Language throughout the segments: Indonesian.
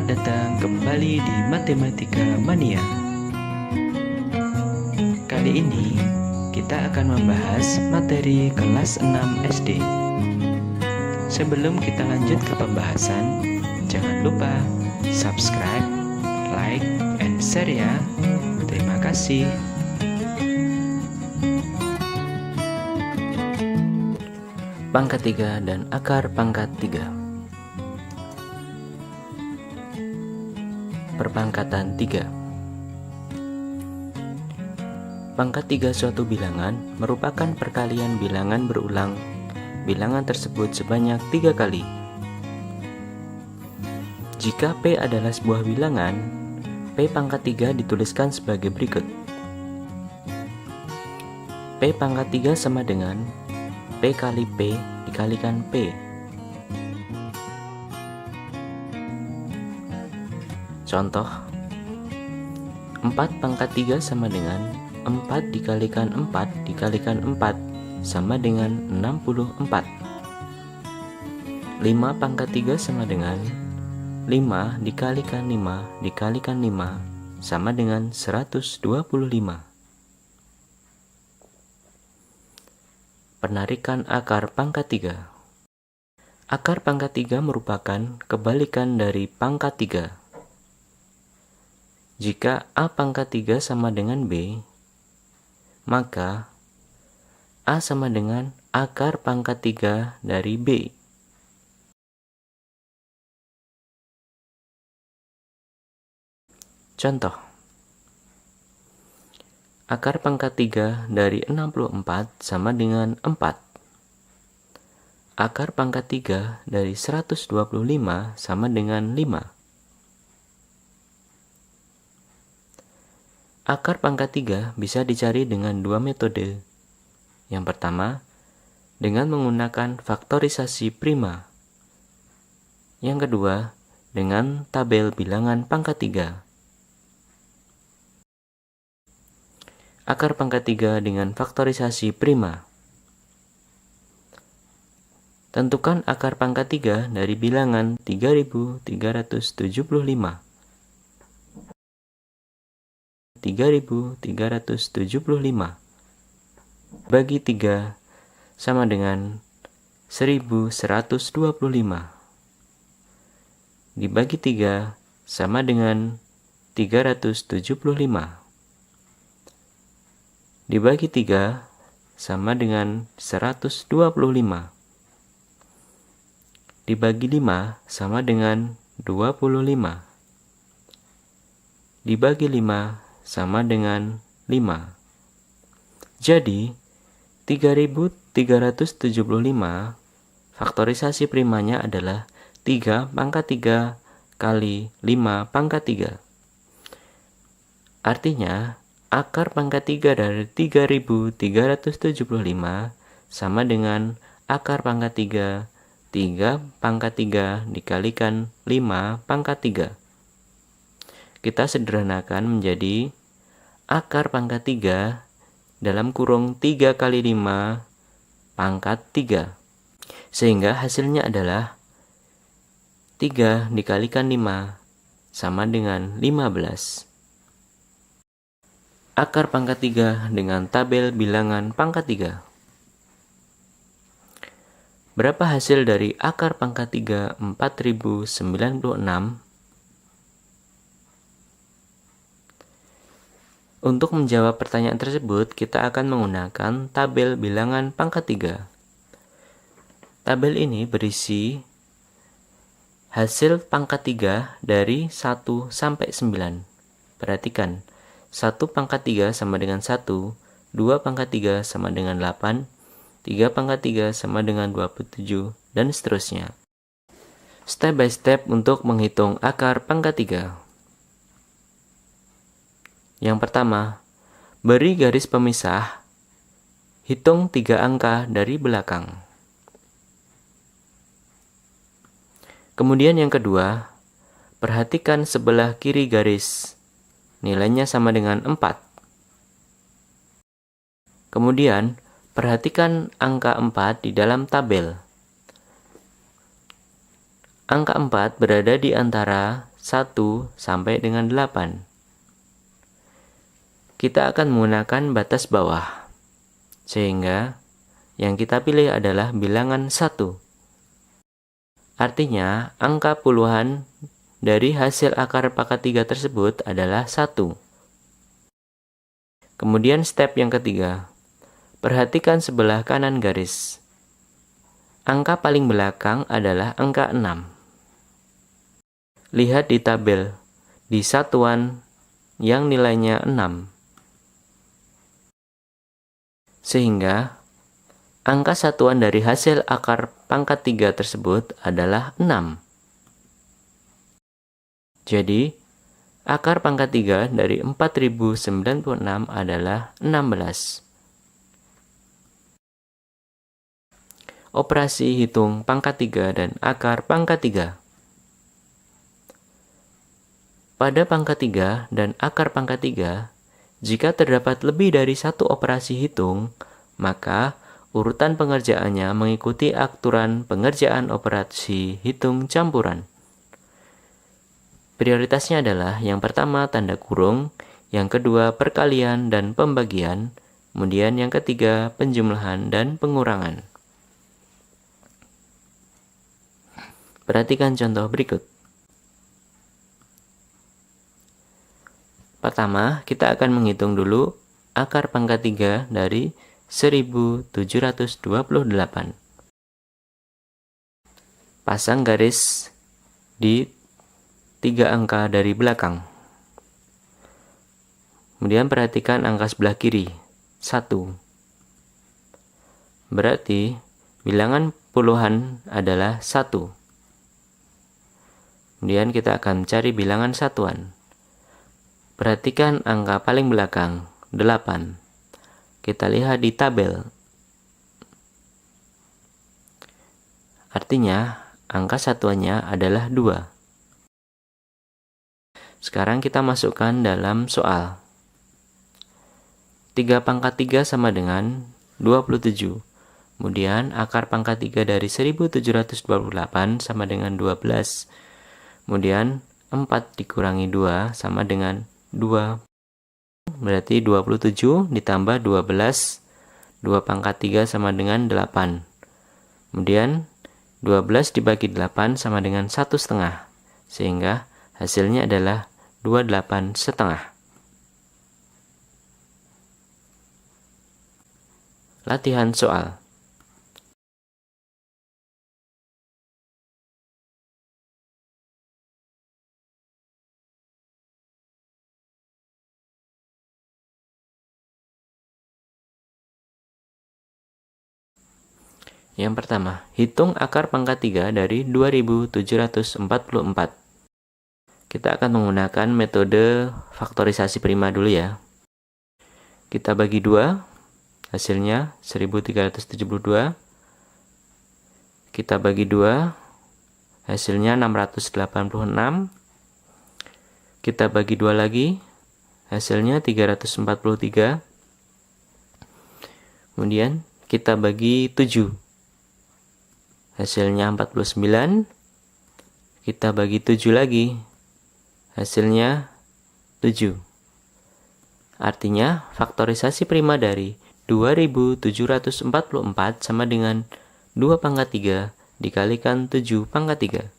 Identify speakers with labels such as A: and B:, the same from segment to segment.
A: Selamat datang kembali di Matematika Mania. Kali ini kita akan membahas materi kelas 6 SD. Sebelum kita lanjut ke pembahasan, jangan lupa subscribe, like, and share ya. Terima kasih. Pangkat 3 dan akar pangkat 3. Perpangkatan 3. Pangkat 3 suatu bilangan merupakan perkalian bilangan berulang bilangan tersebut sebanyak 3 kali. Jika P adalah sebuah bilangan, P pangkat 3 dituliskan sebagai berikut. P pangkat 3 sama dengan P kali P dikalikan P. Contoh, 4 pangkat 3 sama dengan 4 dikalikan 4 dikalikan 4 sama dengan 64. 5 pangkat 3 sama dengan 5 dikalikan 5 dikalikan 5 sama dengan 125. Penarikan akar pangkat 3. Akar pangkat 3 merupakan kebalikan dari pangkat 3. Jika A pangkat 3 sama dengan B, maka A sama dengan akar pangkat 3 dari B. Contoh, akar pangkat 3 dari 64 sama dengan 4. Akar pangkat 3 dari 125 sama dengan 5. Akar pangkat 3 bisa dicari dengan dua metode. Yang pertama, dengan menggunakan faktorisasi prima. Yang kedua, dengan tabel bilangan pangkat 3. Akar pangkat 3 dengan faktorisasi prima. Tentukan akar pangkat 3 dari bilangan 3375. 3375 bagi 3 sama dengan 1125. Dibagi 3 sama dengan 375. Dibagi 3 sama dengan 125. Dibagi 5 sama dengan 25. Dibagi 5 sama dengan 5. Jadi, 3375 faktorisasi primanya adalah 3 pangkat 3 kali 5 pangkat 3. Artinya, akar pangkat 3 dari 3375 sama dengan akar pangkat 3 pangkat 3 dikalikan 5 pangkat 3. Kita sederhanakan menjadi akar pangkat 3 dalam kurung 3 kali 5 pangkat 3. Sehingga hasilnya adalah 3 dikalikan 5 sama dengan 15. Akar pangkat 3 dengan tabel bilangan pangkat 3. Berapa hasil dari akar pangkat 3 4096? Untuk menjawab pertanyaan tersebut, kita akan menggunakan tabel bilangan pangkat 3. Tabel ini berisi hasil pangkat 3 dari 1 sampai 9. Perhatikan, 1 pangkat 3 sama dengan 1, 2 pangkat 3 sama dengan 8, 3 pangkat 3 sama dengan 27, dan seterusnya. Step by step untuk menghitung akar pangkat 3. Yang pertama, beri garis pemisah, hitung 3 angka dari belakang. Kemudian yang kedua, perhatikan sebelah kiri garis, nilainya sama dengan 4. Kemudian, perhatikan angka 4 di dalam tabel. Angka 4 berada di antara 1 sampai dengan 8. Kita akan menggunakan batas bawah, sehingga yang kita pilih adalah bilangan 1. Artinya, angka puluhan dari hasil akar pangkat 3 tersebut adalah 1. Kemudian step yang ketiga, perhatikan sebelah kanan garis. Angka paling belakang adalah angka 6. Lihat di tabel, di satuan yang nilainya 6. Sehingga, angka satuan dari hasil akar pangkat 3 tersebut adalah 6. Jadi, akar pangkat 3 dari 4096 adalah 16. Operasi hitung pangkat 3 dan akar pangkat 3. Pada pangkat 3 dan akar pangkat 3, jika terdapat lebih dari satu operasi hitung, maka urutan pengerjaannya mengikuti aturan pengerjaan operasi hitung campuran. Prioritasnya adalah yang pertama tanda kurung, yang kedua perkalian dan pembagian, kemudian yang ketiga penjumlahan dan pengurangan. Perhatikan contoh berikut. Pertama, kita akan menghitung dulu akar pangkat 3 dari 1728. Pasang garis di 3 angka dari belakang. Kemudian perhatikan angka sebelah kiri, 1. Berarti bilangan puluhan adalah 1. Kemudian kita akan cari bilangan satuan. Perhatikan angka paling belakang, 8. Kita lihat di tabel. Artinya, angka satuannya adalah 2. Sekarang kita masukkan dalam soal. 3 pangkat 3 sama dengan 27. Kemudian, akar pangkat 3 dari 1728 sama dengan 12. Kemudian, 4 dikurangi 2 sama dengan 2. Berarti 27 ditambah 12. 2 pangkat 3 sama dengan 8. Kemudian 12 dibagi 8 sama dengan 1/2. Sehingga hasilnya adalah 28,5. Latihan soal. Yang pertama, hitung akar pangkat 3 dari 2744. Kita akan menggunakan metode faktorisasi prima dulu ya. Kita bagi 2, hasilnya 1372. Kita bagi 2, hasilnya 686. Kita bagi 2 lagi, hasilnya 343. Kemudian kita bagi 7. Hasilnya 49. Kita bagi 7 lagi. Hasilnya 7. Artinya, faktorisasi prima dari 2744 sama dengan 2 pangkat 3 dikalikan 7 pangkat 3.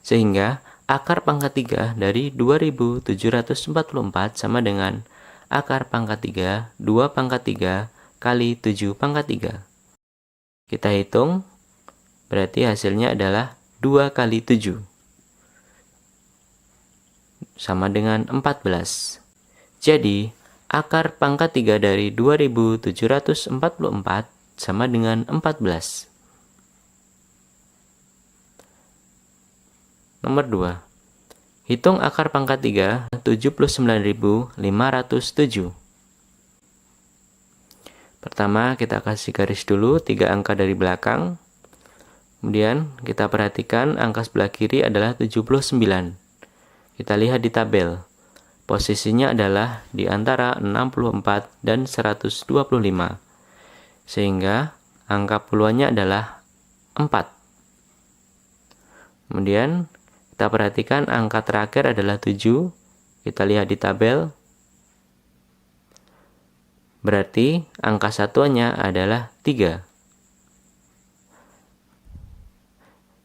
A: Sehingga, akar pangkat 3 dari 2744 sama dengan akar pangkat 3, 2 pangkat 3 kali 7 pangkat 3. Kita hitung. Berarti hasilnya adalah 2 kali 7. Sama dengan 14. Jadi, akar pangkat 3 dari 2744 sama dengan 14. Nomor 2. Hitung akar pangkat 3, 79.507. Pertama, kita kasih garis dulu 3 angka dari belakang. Kemudian kita perhatikan angka sebelah kiri adalah 79. Kita lihat di tabel. Posisinya adalah di antara 64 dan 125. Sehingga angka puluhannya adalah 4. Kemudian Kita perhatikan angka terakhir adalah 7. Kita lihat di tabel. Berarti angka satuannya adalah 3.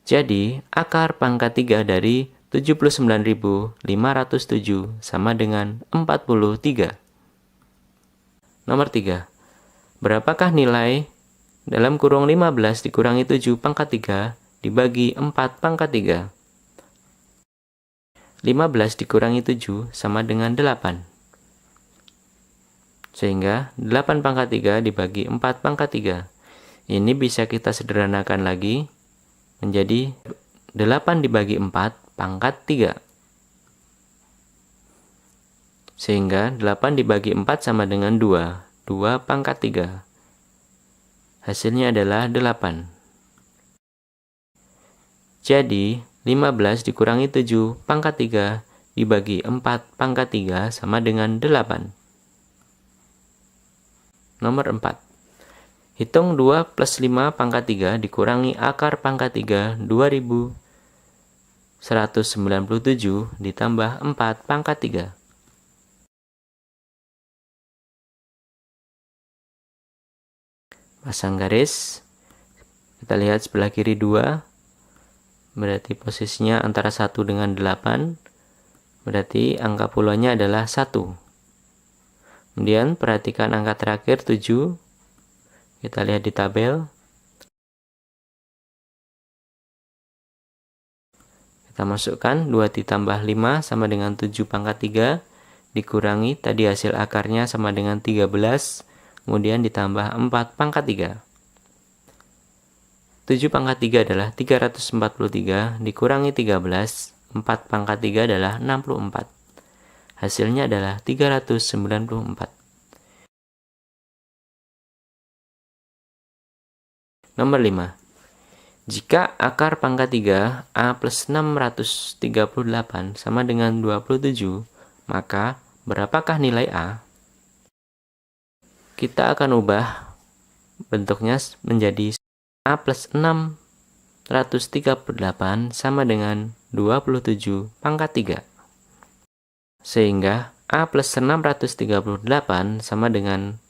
A: Jadi, akar pangkat 3 dari 79.507 sama dengan 43. Nomor 3. Berapakah nilai dalam kurung 15 dikurangi 7 pangkat 3 dibagi 4 pangkat 3? 15 dikurangi 7 sama dengan 8. Sehingga 8 pangkat 3 dibagi 4 pangkat 3. Ini bisa kita sederhanakan lagi menjadi 8 dibagi 4 pangkat 3. Sehingga 8 dibagi 4 sama dengan 2. 2 pangkat 3. Hasilnya adalah 8. Jadi, 15 dikurangi 7 pangkat 3 dibagi 4 pangkat 3 sama dengan 8. Nomor 4. Hitung 2 plus 5 pangkat 3 dikurangi akar pangkat 3 2197 ditambah 4 pangkat 3. Pasang garis. Kita lihat sebelah kiri 2. Berarti posisinya antara 1 dengan 8. Berarti angka puluhannya adalah 1. Kemudian perhatikan angka terakhir 7. Kita lihat di tabel. Kita masukkan 2 ditambah 5 sama dengan 7 pangkat 3. Dikurangi tadi hasil akarnya sama dengan 13. Kemudian ditambah 4 pangkat 3. 7 pangkat 3 adalah 343, dikurangi 13, 4 pangkat 3 adalah 64. Hasilnya adalah 394. Nomor 5. Jika akar pangkat 3 A plus 638 sama dengan 27, maka berapakah nilai A? Kita akan ubah bentuknya menjadi A plus 638 sama dengan 27 pangkat 3. Sehingga A plus 638 sama dengan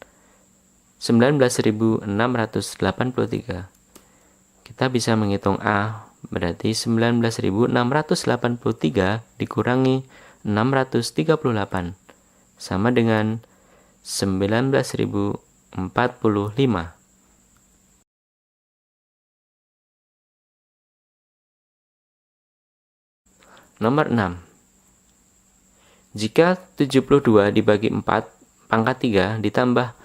A: 19.683. Kita bisa menghitung A, berarti 19.683 dikurangi 638 sama dengan 19.045. Nomor 6. Jika 72 dibagi 4 pangkat 3 ditambah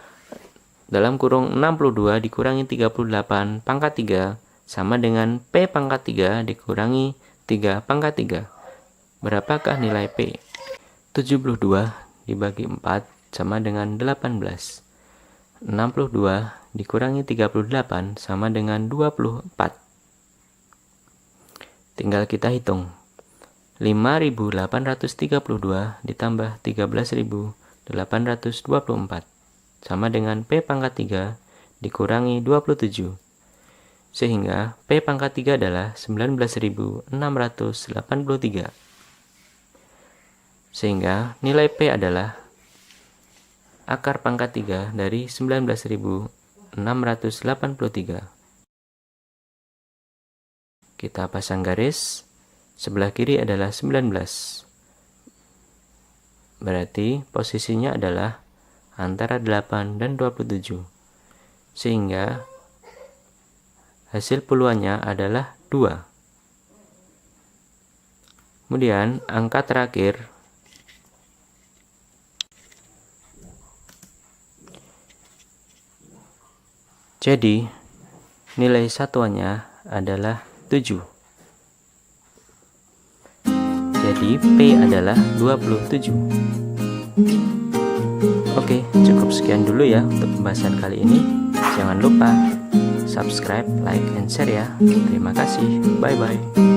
A: dalam kurung 62 dikurangi 38 pangkat 3 sama dengan P pangkat 3 dikurangi 3 pangkat 3. Berapakah nilai P? 72 dibagi 4 sama dengan 18. 62 dikurangi 38 sama dengan 24. Tinggal kita hitung. 5.832 ditambah 13.824 sama dengan P pangkat 3 dikurangi 27. Sehingga P pangkat 3 adalah 19.683. Sehingga nilai P adalah akar pangkat 3 dari 19.683. Kita pasang garis. Sebelah kiri adalah 19. Berarti posisinya adalah antara 8 dan 27. Sehingga hasil puluhannya adalah 2. Kemudian angka terakhir jadi nilai satuannya adalah 7. Jadi P adalah 27. Oke, cukup sekian dulu ya untuk pembahasan kali ini. Jangan lupa subscribe, like, and share ya. Terima kasih. Bye-bye.